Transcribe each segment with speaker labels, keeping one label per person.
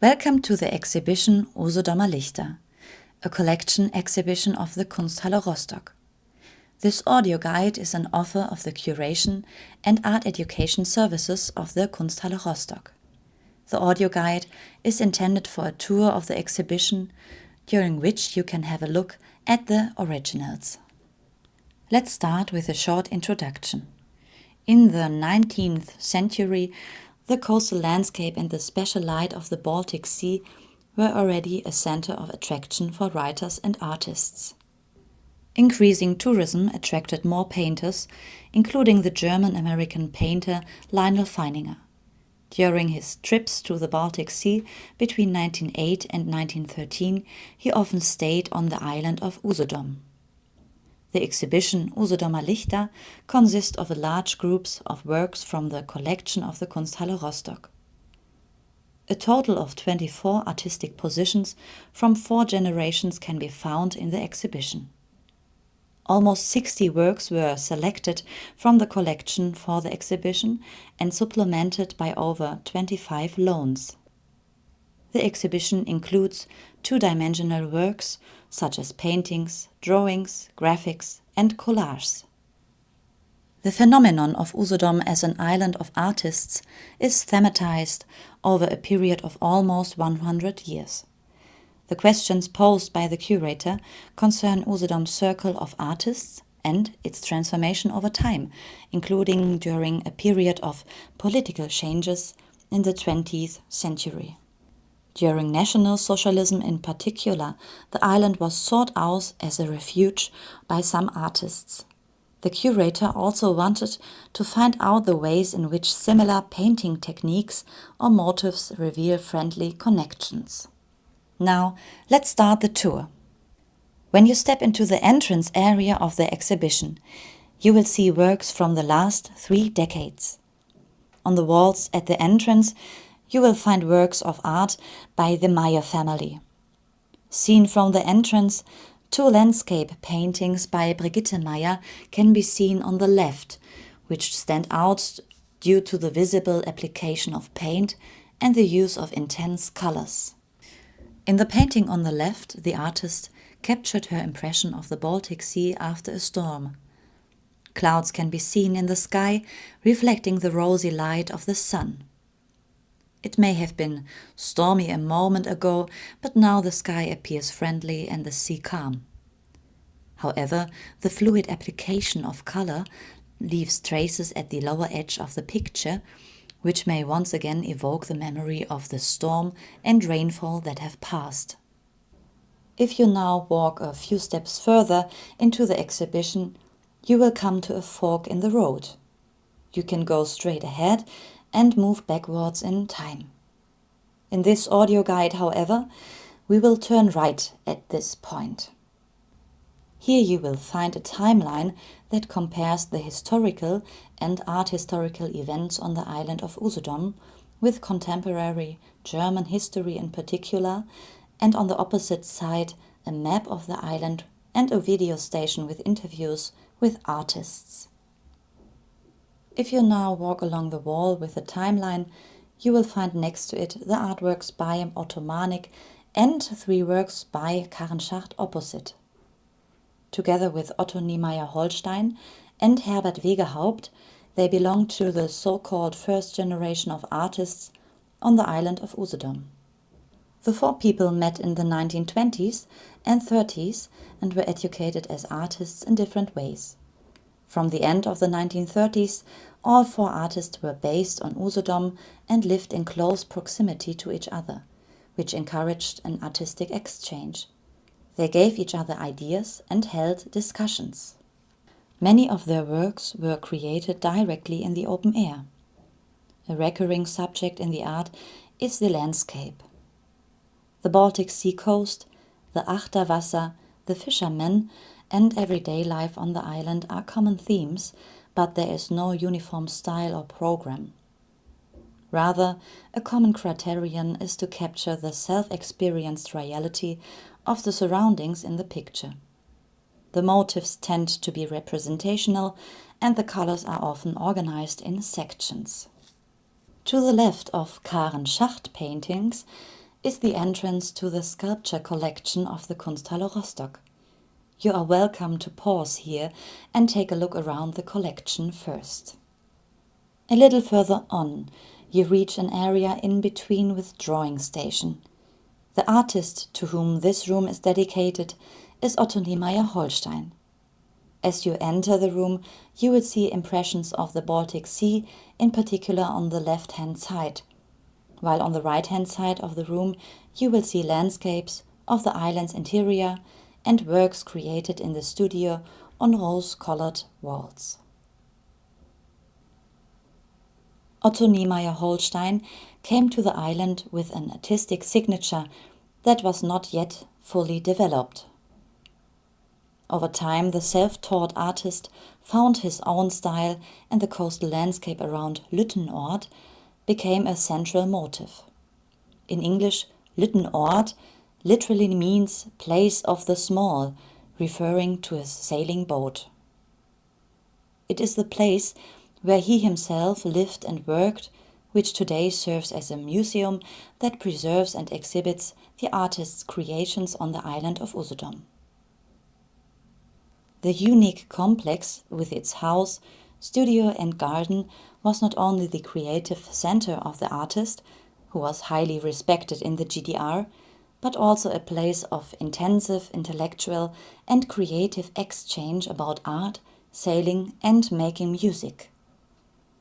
Speaker 1: Welcome to the exhibition Usedomer Lichter, a collection exhibition of the Kunsthalle Rostock. This audio guide is an offer of the curation and art education services of the Kunsthalle Rostock. The audio guide is intended for a tour of the exhibition, during which you can have a look at the originals. Let's start with a short introduction. In the 19th century, the coastal landscape and the special light of the Baltic Sea were already a center of attraction for writers and artists. Increasing tourism attracted more painters, including the German-American painter Lionel Feininger. During his trips to the Baltic Sea between 1908 and 1913, he often stayed on the island of Usedom. The exhibition Usedomer Lichter consists of large groups of works from the collection of the Kunsthalle Rostock. A total of 24 artistic positions from 4 generations can be found in the exhibition. Almost 60 works were selected from the collection for the exhibition and supplemented by over 25 loans. The exhibition includes two-dimensional works such as paintings, drawings, graphics, and collages. The phenomenon of Usedom as an island of artists is thematized over a period of almost 100 years. The questions posed by the curator concern Usedom's circle of artists and its transformation over time, including during a period of political changes in the 20th century. During National Socialism in particular, the island was sought out as a refuge by some artists. The curator also wanted to find out the ways in which similar painting techniques or motifs reveal friendly connections. Now, let's start the tour. When you step into the entrance area of the exhibition, you will see works from the last 3 decades. On the walls at the entrance, you will find works of art by the Meyer family. Seen from the entrance, 2 landscape paintings by Brigitte Meyer can be seen on the left, which stand out due to the visible application of paint and the use of intense colors. In the painting on the left, the artist captured her impression of the Baltic Sea after a storm. Clouds can be seen in the sky, reflecting the rosy light of the sun. It may have been stormy a moment ago, but now the sky appears friendly and the sea calm. However, the fluid application of color leaves traces at the lower edge of the picture, which may once again evoke the memory of the storm and rainfall that have passed. If you now walk a few steps further into the exhibition, you will come to a fork in the road. You can go straight ahead and move backwards in time. In this audio guide, however, we will turn right at this point. Here you will find a timeline that compares the historical and art historical events on the island of Usedom with contemporary German history in particular, and on the opposite side a map of the island and a video station with interviews with artists. If you now walk along the wall with the timeline, you will find next to it the artworks by Otto Manik and 3 works by Karen Schacht opposite. Together with Otto Niemeyer Holstein and Herbert Wegehaupt, they belong to the so-called first generation of artists on the island of Usedom. The 4 people met in the 1920s and 30s and were educated as artists in different ways. From the end of the 1930s, all 4 artists were based on Usedom and lived in close proximity to each other, which encouraged an artistic exchange. They gave each other ideas and held discussions. Many of their works were created directly in the open air. A recurring subject in the art is the landscape. The Baltic Sea coast, the Achterwasser, the fishermen, and everyday life on the island are common themes, but there is no uniform style or program. Rather, a common criterion is to capture the self-experienced reality of the surroundings in the picture. The motifs tend to be representational and the colors are often organized in sections. To the left of Karen Schacht paintings is the entrance to the sculpture collection of the Kunsthalle Rostock. You are welcome to pause here and take a look around the collection first. A little further on, you reach an area in between with drawing station. The artist to whom this room is dedicated is Otto Niemeyer-Holstein. As you enter the room, you will see impressions of the Baltic Sea, in particular on the left-hand side, while on the right-hand side of the room you will see landscapes of the island's interior and works created in the studio on rose-colored walls. Otto Niemeyer-Holstein came to the island with an artistic signature that was not yet fully developed. Over time, the self-taught artist found his own style, and the coastal landscape around Lüttenort became a central motive. In English, Lüttenort literally means place of the small, referring to his sailing boat. It is the place where he himself lived and worked, which today serves as a museum that preserves and exhibits the artist's creations on the island of Usedom. The unique complex, with its house, studio and garden, was not only the creative center of the artist, who was highly respected in the GDR, but also a place of intensive intellectual and creative exchange about art, sailing and making music.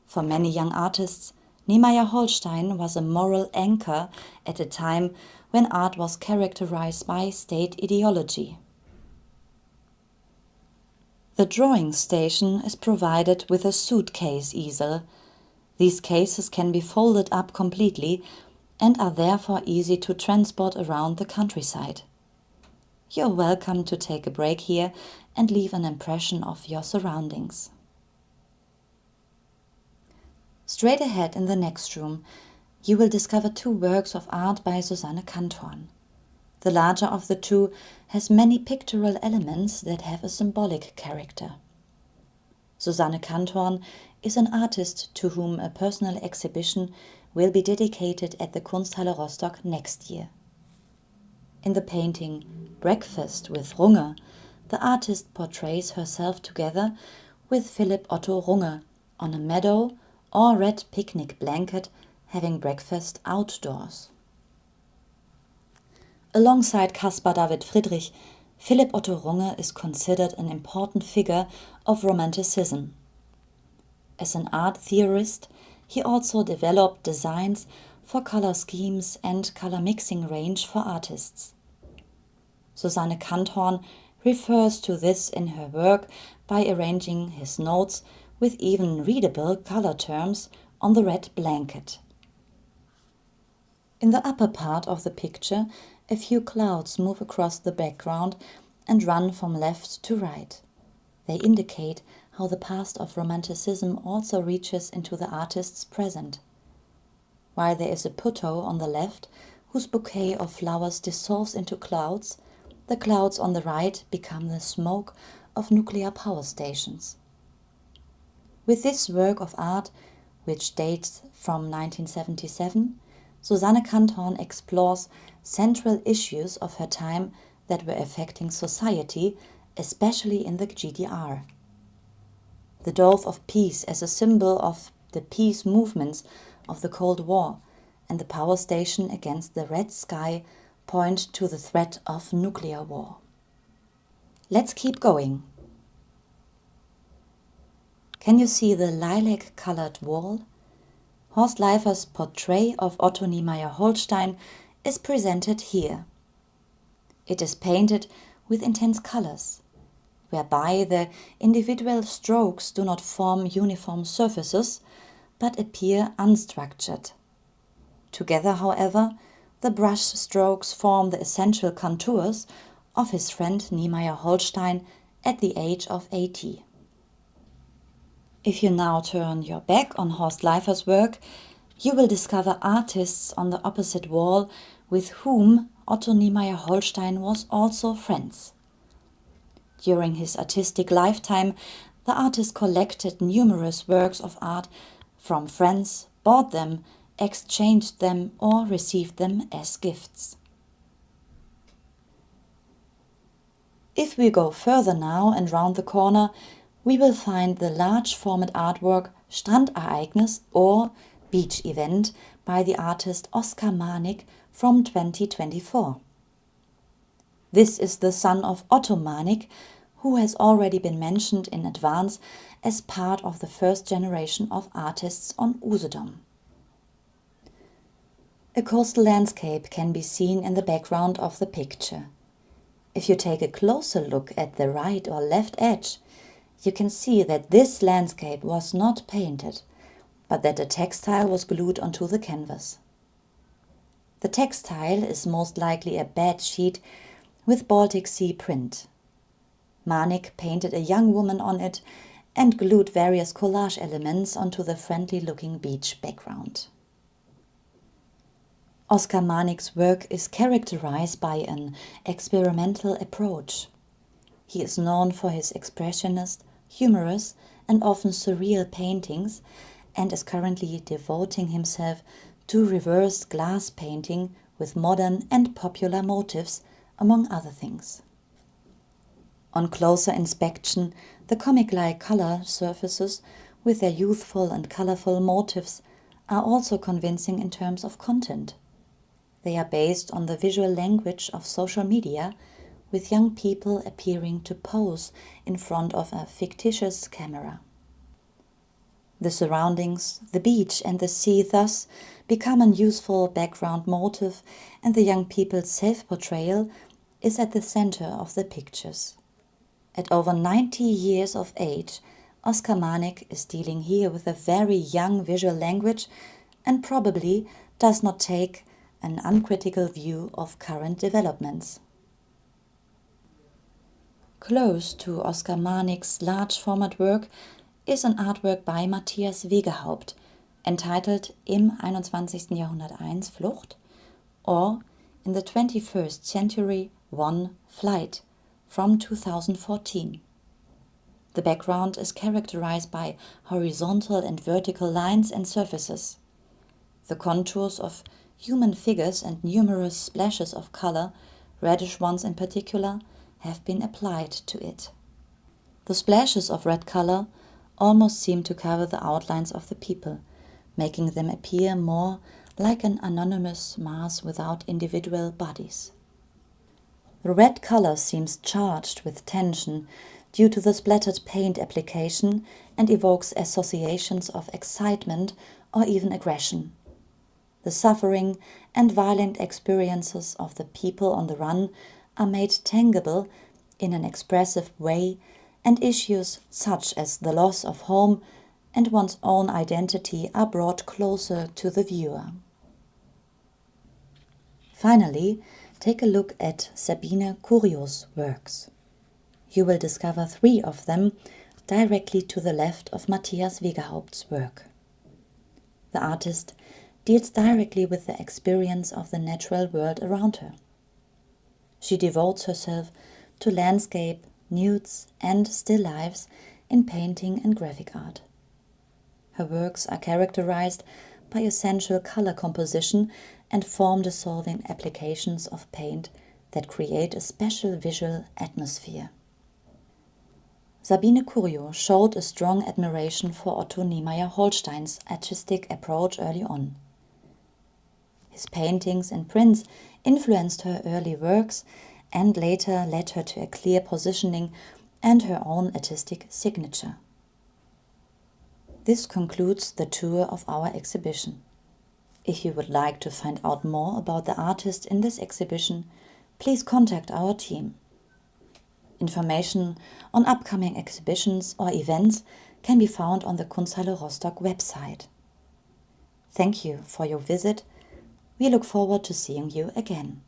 Speaker 1: For many young artists, Niemeyer-Holstein was a moral anchor at a time when art was characterized by state ideology. The drawing station is provided with a suitcase easel. These cases can be folded up completely and are therefore easy to transport around the countryside. You are welcome to take a break here and leave an impression of your surroundings. Straight ahead in the next room, you will discover two works of art by Susanne Cantorn. The larger of the two has many pictorial elements that have a symbolic character. Susanne Cantorn is an artist to whom a personal exhibition will be dedicated at the Kunsthalle Rostock next year. In the painting Breakfast with Runge, the artist portrays herself together with Philipp Otto Runge on a meadow or red picnic blanket having breakfast outdoors. Alongside Caspar David Friedrich, Philipp Otto Runge is considered an important figure of Romanticism. As an art theorist, he also developed designs for color schemes and color mixing range for artists. Susanne Cantorn refers to this in her work by arranging his notes with even readable color terms on the red blanket. In the upper part of the picture, a few clouds move across the background and run from left to right. They indicate how the past of Romanticism also reaches into the artist's present. While there is a putto on the left, whose bouquet of flowers dissolves into clouds, the clouds on the right become the smoke of nuclear power stations. With this work of art, which dates from 1977, Susanne Cantorn explores central issues of her time that were affecting society, especially in the GDR. The Dove of Peace as a symbol of the peace movements of the Cold War and the power station against the red sky point to the threat of nuclear war. Let's keep going. Can you see the lilac-colored wall? Horst Leifer's portrait of Otto Niemeyer-Holstein is presented here. It is painted with intense colors, whereby the individual strokes do not form uniform surfaces, but appear unstructured. Together, however, the brush strokes form the essential contours of his friend Niemeyer-Holstein at the age of 80. If you now turn your back on Horst Leifer's work, you will discover artists on the opposite wall with whom Otto Niemeyer-Holstein was also friends. During his artistic lifetime, the artist collected numerous works of art from friends, bought them, exchanged them or received them as gifts. If we go further now and round the corner, we will find the large format artwork Strandereignis or Beach Event by the artist Oskar Manik from 2024. This is the son of Otto Manik, who has already been mentioned in advance as part of the first generation of artists on Usedom. A coastal landscape can be seen in the background of the picture. If you take a closer look at the right or left edge, you can see that this landscape was not painted, but that a textile was glued onto the canvas. The textile is most likely a bed sheet with Baltic Sea print. Manik painted a young woman on it and glued various collage elements onto the friendly-looking beach background. Oskar Manik's work is characterized by an experimental approach. He is known for his expressionist, humorous, and often surreal paintings, and is currently devoting himself to reversed glass painting with modern and popular motifs, among other things. On closer inspection, the comic-like color surfaces with their youthful and colorful motifs are also convincing in terms of content. They are based on the visual language of social media, with young people appearing to pose in front of a fictitious camera. The surroundings, the beach and the sea thus become a useful background motif, and the young people's self-portrayal is at the center of the pictures. At over 90 years of age, Oskar Manik is dealing here with a very young visual language and probably does not take an uncritical view of current developments. Close to Oskar Manik's large format work is an artwork by Matthias Wegehaupt entitled Im 21. Jahrhundert 1 Flucht or In the 21st Century 1 Flight from 2014. The background is characterized by horizontal and vertical lines and surfaces. The contours of human figures and numerous splashes of color, reddish ones in particular, have been applied to it. The splashes of red color almost seem to cover the outlines of the people, making them appear more like an anonymous mass without individual bodies. The red color seems charged with tension due to the splattered paint application and evokes associations of excitement or even aggression. The suffering and violent experiences of the people on the run are made tangible in an expressive way, and issues such as the loss of home and one's own identity are brought closer to the viewer. Finally, take a look at Sabine Curios' works. You will discover 3 of them directly to the left of Matthias Wegehaupt's work. The artist deals directly with the experience of the natural world around her. She devotes herself to landscape, nudes and still lifes in painting and graphic art. Her works are characterized by essential color composition and form-dissolving applications of paint that create a special visual atmosphere. Sabine Curios showed a strong admiration for Otto Niemeyer-Holstein's artistic approach early on. His paintings and prints influenced her early works and later led her to a clear positioning and her own artistic signature. This concludes the tour of our exhibition. If you would like to find out more about the artist in this exhibition, please contact our team. Information on upcoming exhibitions or events can be found on the Kunsthalle Rostock website. Thank you for your visit. We look forward to seeing you again.